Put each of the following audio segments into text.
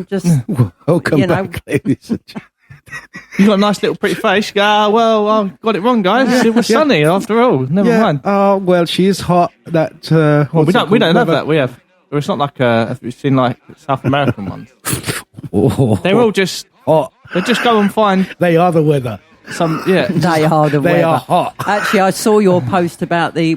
just welcome back, ladies and gentlemen. You got a nice little pretty face. You go, well, I got it wrong, guys. It was sunny after all. Never mind. Oh, well, she is hot. That well, we don't have that. We have. It's not like we've seen like South American ones. They're all just hot. They just go and find. They are the weather. They are the weather. They are hot. Actually, I saw your post about the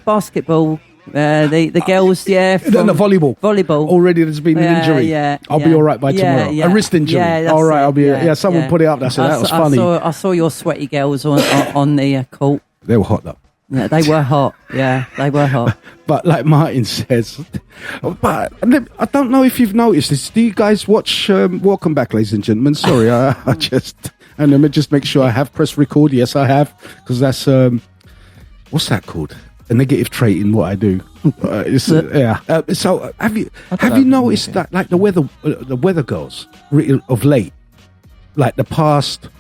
basketball. The girls, from the volleyball. Already there's been an injury. I'll be all right by tomorrow. A wrist injury. All right, I'll be. Someone put it up. That was funny. I saw your sweaty girls on the court. They were hot though. Yeah, they were hot. Yeah, they were hot. But like Martin says, but I don't know if you've noticed this. Do you guys watch Welcome Back, ladies and gentlemen? Sorry, I just. And let me just make sure I have pressed record. Yes, I have, because that's what's that called? A negative trait in what I do. So have you noticed that, like the weather girls of late, like the past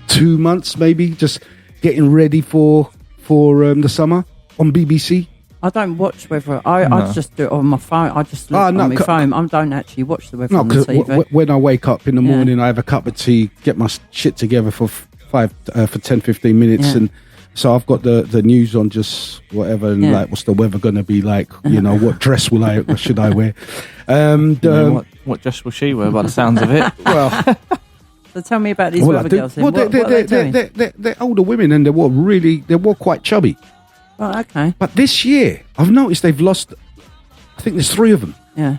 2 months, maybe just getting ready for the summer on BBC? I don't watch weather. I just do it on my phone. I just look on my phone. I don't actually watch the weather on the TV. When I wake up in the morning, I have a cup of tea, get my shit together for 10, 15 minutes, and so I've got the news on, just whatever, and like, what's the weather going to be like? What dress should I wear? What dress will she wear? By the sounds of it. Well. So tell me about these weather girls. Well, they're older women, and they were quite chubby. Oh, okay. But this year, I've noticed they've lost. I think there's 3 of them. Yeah.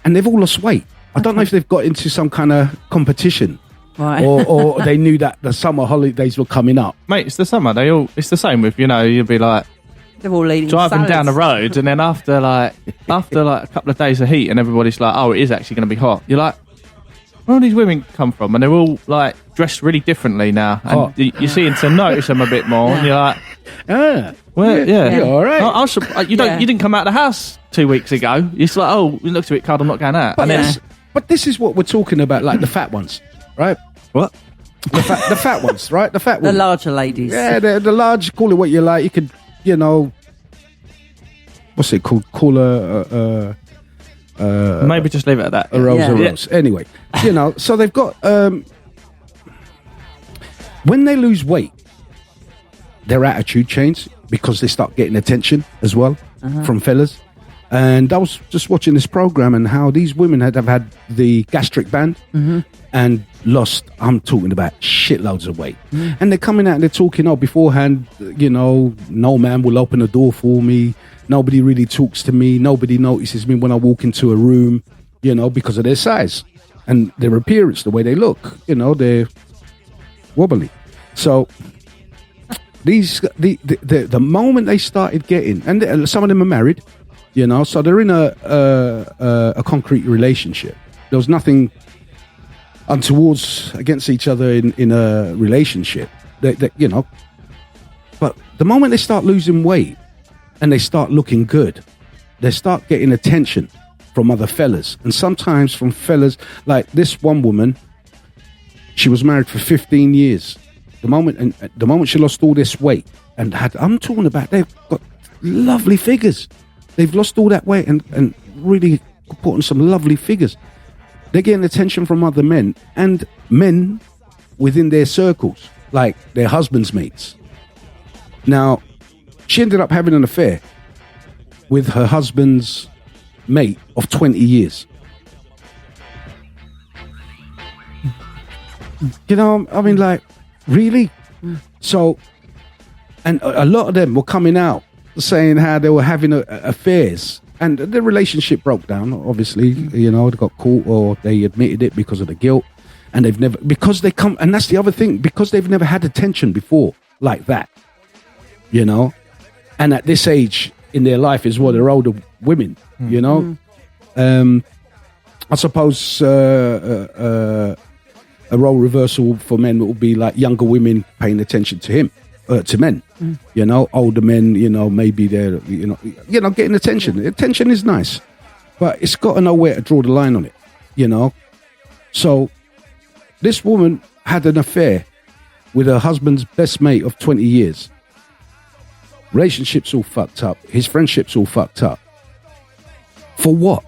And they've all lost weight. I don't know if they've got into some kind of competition, right? or they knew that the summer holidays were coming up. Mate, it's the summer. It's the same with you'll be like. They're all eating driving salads down the road, and then after like a couple of days of heat, and everybody's like, "Oh, it is actually going to be hot." You're like, where all these women come from? And they're all like dressed really differently now, and you're seeing to notice them a bit more. And you're like, you're all right. You didn't come out of the house 2 weeks ago. It's like, oh, you looked a bit cold. I'm not going out. But this is what we're talking about, like the fat ones, right? What? The fat ones, right? The fat ones. The larger ladies. Yeah, the large. Call it what you like. You could, what's it called? Call maybe just leave it at that. A rose. Anyway, so they've got when they lose weight, their attitude changes because they start getting attention as well from fellas. And I was just watching this program and how these women have had the gastric band and lost, I'm talking about shitloads of weight. And they're coming out and they're talking, beforehand, no man will open the door for me. Nobody really talks to me. Nobody notices me when I walk into a room, because of their size and their appearance, the way they look. They're wobbly. So the moment they started getting, and some of them are married, so they're in a concrete relationship. There was nothing untowards against each other in a relationship. But the moment they start losing weight and they start looking good, they start getting attention from other fellas, and sometimes from fellas like this one woman. She was married for 15 years. The moment she lost all this weight and I'm talking about, they've got lovely figures. They've lost all that weight and really put on some lovely figures. They're getting attention from other men and men within their circles, like their husbands' mates. Now, she ended up having an affair with her husband's mate of 20 years. I mean, like, really? So, and a lot of them were coming out saying how they were having affairs, and the relationship broke down, obviously. They got caught or they admitted it because of the guilt, and and that's the other thing, because they've never had attention before like that, and at this age in their life as well, they're older women, I suppose a role reversal for men will be like younger women paying attention to men, older men, maybe they're, getting attention. Attention is nice, but it's got to know where to draw the line on it, So this woman had an affair with her husband's best mate of 20 years. Relationship's all fucked up. His friendship's all fucked up. For what?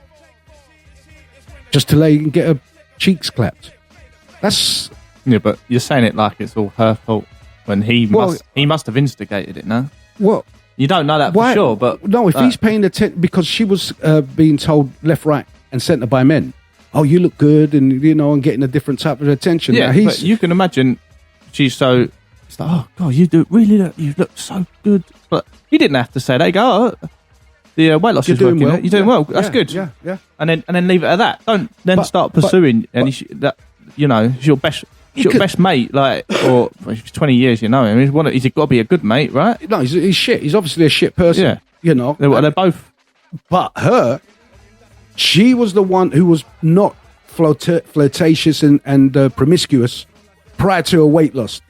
just to lay and get her cheeks clapped. That's... Yeah, but you're saying it like it's all her fault when he must have instigated it, no? What? You don't know that for sure, but... No, if he's paying attention... Because she was being told left, right, and centre by men. Oh, you look good, and, and getting a different type of attention. Yeah, but you can imagine she's so... It's like, oh, God, you look so good. But he didn't have to say that. He go, oh, the weight loss is working. Well. You're doing well. That's good. Yeah. And then leave it at that. Don't then start pursuing. She's your best... He's your best mate, or 20 years, he's got to be a good mate, right? No, he's shit. He's obviously a shit person. Yeah. They're both. But she was the one who was not flirtatious and promiscuous prior to her weight loss.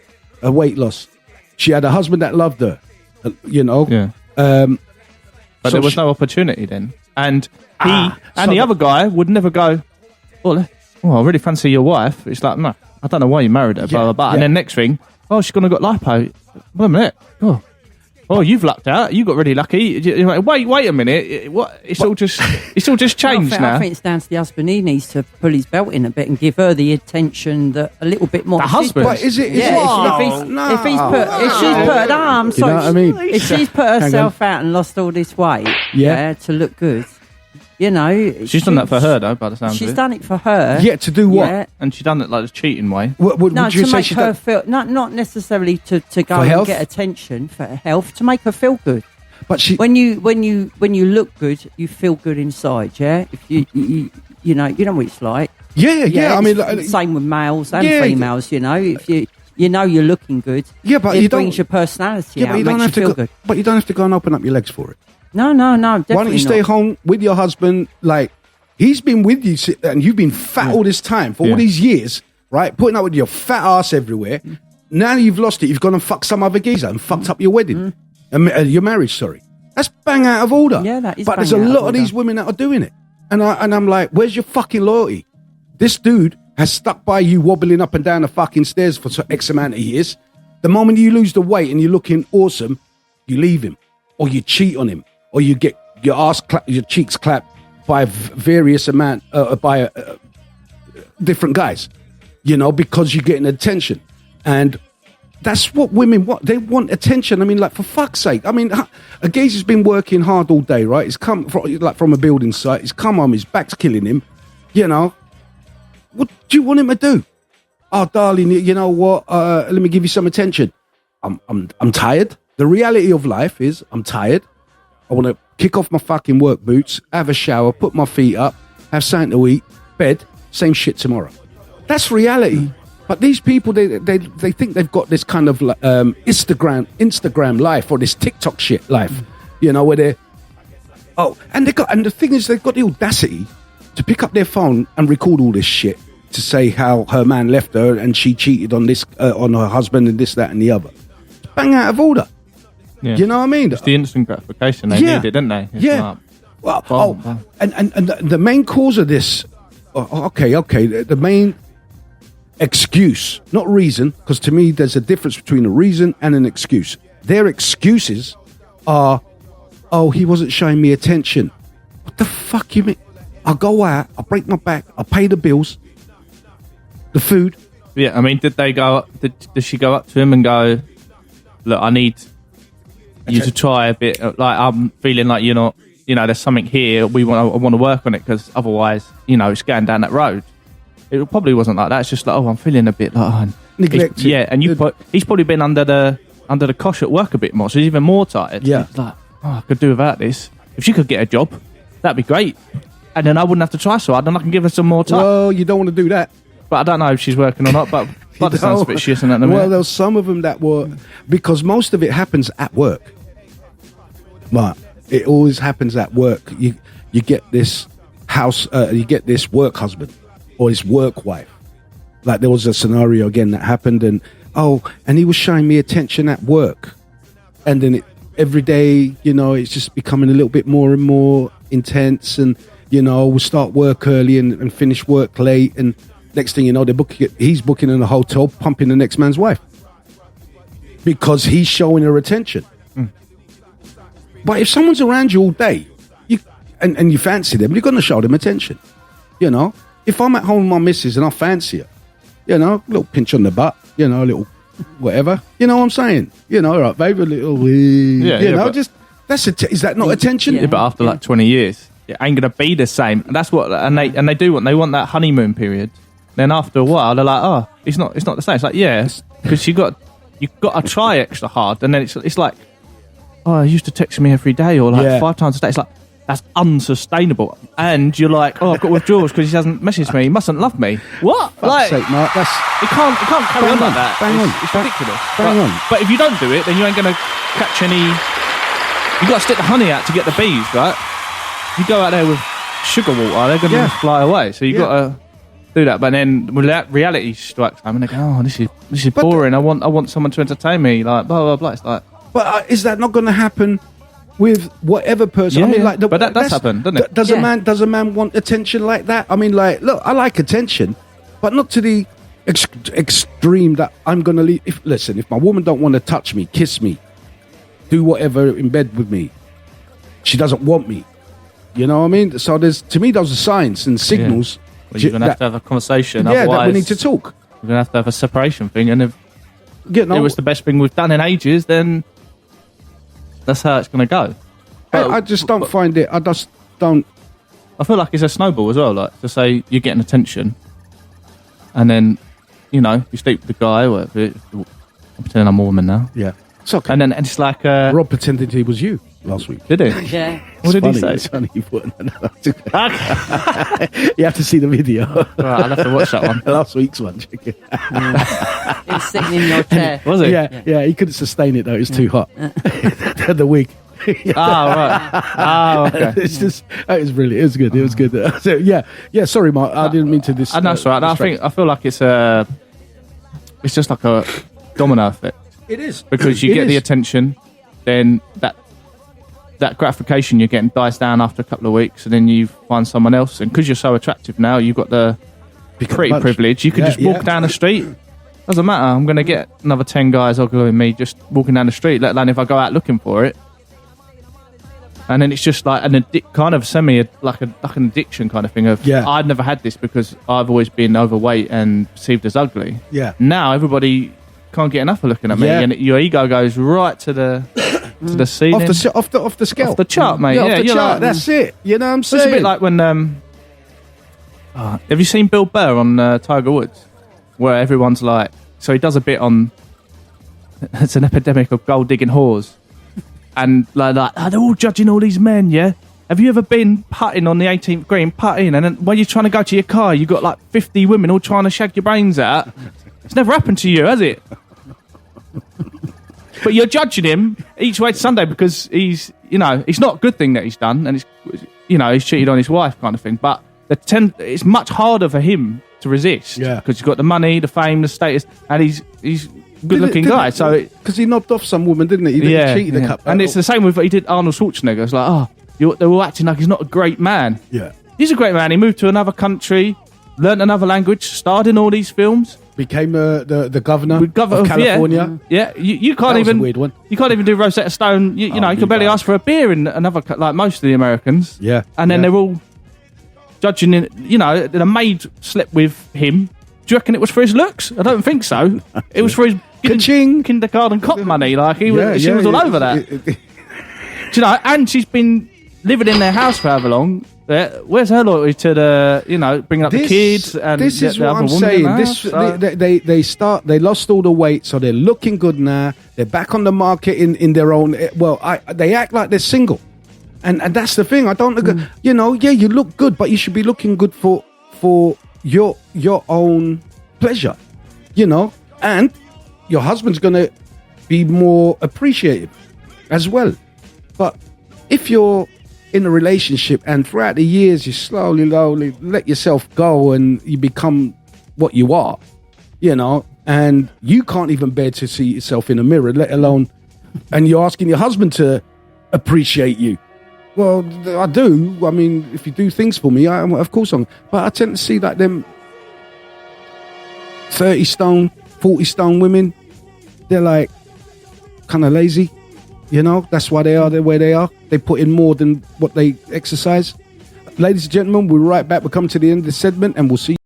She had a husband that loved her, Yeah. But there was no opportunity then. And the other guy would never go, I really fancy your wife. It's like, no. I don't know why you married her, blah, blah, blah. And then next thing, she's going to got lipo. Wait a minute. Oh, you've lucked out. You got really lucky. You're like, wait a minute. What? It's all just changed now. I think it's down to the husband. He needs to pull his belt in a bit and give her the attention that a little bit more. The husband? But is it? Yeah. If she's put, I'm sorry. You know what I mean? If she's put herself out and lost all this weight, to look good. She's done that for her, though, by the sound of it. She's done it for her. Yeah, to do what? Yeah. And she's done it like the cheating way. Would no, you to say make her feel... Not necessarily to go and get attention for her health, to make her feel good. But when you look good, you feel good inside, yeah? If you know what it's like. Yeah. I mean... same with males and females, If you're looking good, it brings your personality out, makes you feel good. But you don't have to go and open up your legs for it. No, definitely Why don't you stay home with your husband? He's been with you and you've been fat all this time for all these years, right? Putting up with your fat ass everywhere. Now you've lost it. You've gone and fucked some other geezer and fucked up your wedding. Your marriage, sorry. That's bang out of order. Yeah, that is. But there's a lot of these women that are doing it. And I'm like, where's your fucking loyalty? This dude has stuck by you wobbling up and down the fucking stairs for X amount of years. The moment you lose the weight and you're looking awesome, you leave him. Or you cheat on him. Or you get your cheeks clapped by different guys, because you're getting attention. And that's what women want. They want attention. I mean, for fuck's sake. I mean, a geezer's been working hard all day, right? He's come from a building site. He's come home. His back's killing him. What do you want him to do? Oh, darling, you know what? Let me give you some attention. I'm tired. The reality of life is I'm tired. I want to kick off my fucking work boots, have a shower, put my feet up, have something to eat, bed, same shit tomorrow. That's reality. But these people, they think they've got this kind of Instagram life or this TikTok shit life, where they're... and the thing is, they've got the audacity to pick up their phone and record all this shit to say how her man left her and she cheated on on her husband and this, that and the other. It's bang out of order. Yeah. You know what I mean? It's the instant gratification they needed, didn't they? And the main cause of this, the main excuse, not reason, because to me there's a difference between a reason and an excuse. Their excuses are, he wasn't showing me attention. What the fuck you mean? I'll go out, I'll break my back, I'll pay the bills, the food. Yeah, I mean, did she go up to him and go, look, I need you to try a bit, I'm feeling like you're not, there's something here, I want to work on it, because otherwise, it's going down that road. It probably wasn't like that. It's just like, I'm feeling a bit neglected. And he's probably been under the cosh at work a bit more, so he's even more tired. Yeah. He's like, I could do without this. If she could get a job, that'd be great. And then I wouldn't have to try so hard, and I can give her some more time. Well, you don't want to do that. But I don't know if she's working or not, but that sounds a bit shit, isn't it? Well, there's some of them that were... Because most of it happens at work. But it always happens at work. You get this you get this work husband or this work wife. Like there was a scenario again that happened and he was showing me attention at work. And then every day, it's just becoming a little bit more and more intense and, we'll start work early and finish work late and next thing you know, he's booking in a hotel, pumping the next man's wife. Because he's showing her attention. But if someone's around you all day, and you fancy them, you're going to show them attention. if I'm at home with my missus and I fancy her, you know, a little pinch on the butt, you know, a little whatever, you know what I'm saying? You know, all right, babe, a little just is that not attention? Yeah, but after like 20 years, it ain't gonna be the same. And that's what they do want. They want that honeymoon period. Then after a while, they're like, oh, it's not the same. It's like, yeah, because you've got to try extra hard, and then it's like, oh, I used to text me every day or like 5 times a day. It's like, that's unsustainable. And you're like, oh, I've got withdrawals because he hasn't messaged me. He mustn't love me. What? Fuck's sake, Mark, you can't carry on like that. It's ridiculous. But if you don't do it, then you ain't going to catch any. You got to stick the honey out to get the bees, right? You go out there with sugar water, they're going to fly away. So you got to do that. But then reality strikes them, and they go, oh, this is boring. I want someone to entertain me. Like blah blah blah. It's like, but is that not going to happen with whatever person? Yeah, I mean, like, but that's happened, doesn't it? Does a man want attention like that? I mean, like, look, I like attention, but not to the extreme that I'm going to leave. If my woman don't want to touch me, kiss me, do whatever in bed with me, she doesn't want me. You know what I mean? So to me, those are signs and signals. Yeah. Well, you're going to have to have a conversation. Yeah, that we need to talk. We're going to have a separation thing, and if it was the best thing we've done in ages, then that's how it's going to go. I just don't find it. I just don't. I feel like it's a snowball as well. Like to say you're getting attention, and then you sleep with the guy. Or I'm pretending I'm a woman now. Yeah, it's okay. And then it's like Rob pretended he was you last week. Did he? Yeah. What did he say? It's funny. You have to see the video. Right, I'll have to watch that one. Last week's one. Check it. He was sitting in your chair. Was he? Yeah. He couldn't sustain it though. It was too hot. The wig. Right. Okay. It's just it was brilliant. It was good. It was good. So, yeah. Sorry, Mark. I didn't mean to. That's right. I feel like it's just like a domino effect. It is because you get the attention, then that gratification you're getting dies down after a couple of weeks, and then you find someone else, and because you're so attractive now, you've got the pretty privilege. You can just walk down the street. Doesn't matter. I'm going to get another 10 guys ogling me just walking down the street, let alone if I go out looking for it. And then it's just like kind of like an addiction kind of thing of I've never had this because I've always been overweight and perceived as ugly. Yeah. Now everybody can't get enough of looking at me, and your ego goes right to the ceiling, off the scale, off the chart, mate. Off the chart. That's it. You know what I'm saying? It's a bit like when have you seen Bill Burr on Tiger Woods, where everyone's like, so he does a bit on it's an epidemic of gold digging whores, and like they're all judging all these men. Yeah, have you ever been putting on the 18th green, putting, and then when you're trying to go to your car, you got like 50 women all trying to shag your brains out. It's never happened to you, has it? But you're judging him each way to Sunday because he's not a good thing that he's done, and he's cheated on his wife, kind of thing. But it's much harder for him to resist, because he's got the money, the fame, the status, and he's a good-looking guy. So because he knocked off some woman, didn't he? He cheated a couple. And it's the same with what he did Arnold Schwarzenegger. It's like, they're all acting like he's not a great man. Yeah, he's a great man. He moved to another country, learnt another language, starred in all these films. Became the governor of California. Yeah. You can't even. A weird one. You can't even do Rosetta Stone. You can barely ask for a beer in another, like most of the Americans. Yeah. And then they're all judging. The maid slept with him. Do you reckon it was for his looks? I don't think so. It was for his kindergarten cop money. Like she was all over that. And she's been living in their house for however long. Where's her loyalty to the, bringing up the kids? And this is what I'm saying. They lost all the weight, so they're looking good now. They're back on the market in their own. They act like they're single, and that's the thing. I don't look. You look good, but you should be looking good for your own pleasure, and your husband's gonna be more appreciative as well. But if you're in a relationship and throughout the years you slowly let yourself go and you become what you are, and you can't even bear to see yourself in a mirror, let alone, and you're asking your husband to appreciate you. Well, I do. I mean, if you do things for me, of course I'm. But I tend to see like them 30 stone, 40 stone women, they're like kind of lazy. That's why they are the way they are. They put in more than what they exercise. ladies and gentlemen, we're right back. We're coming to the end of the segment, and we'll see you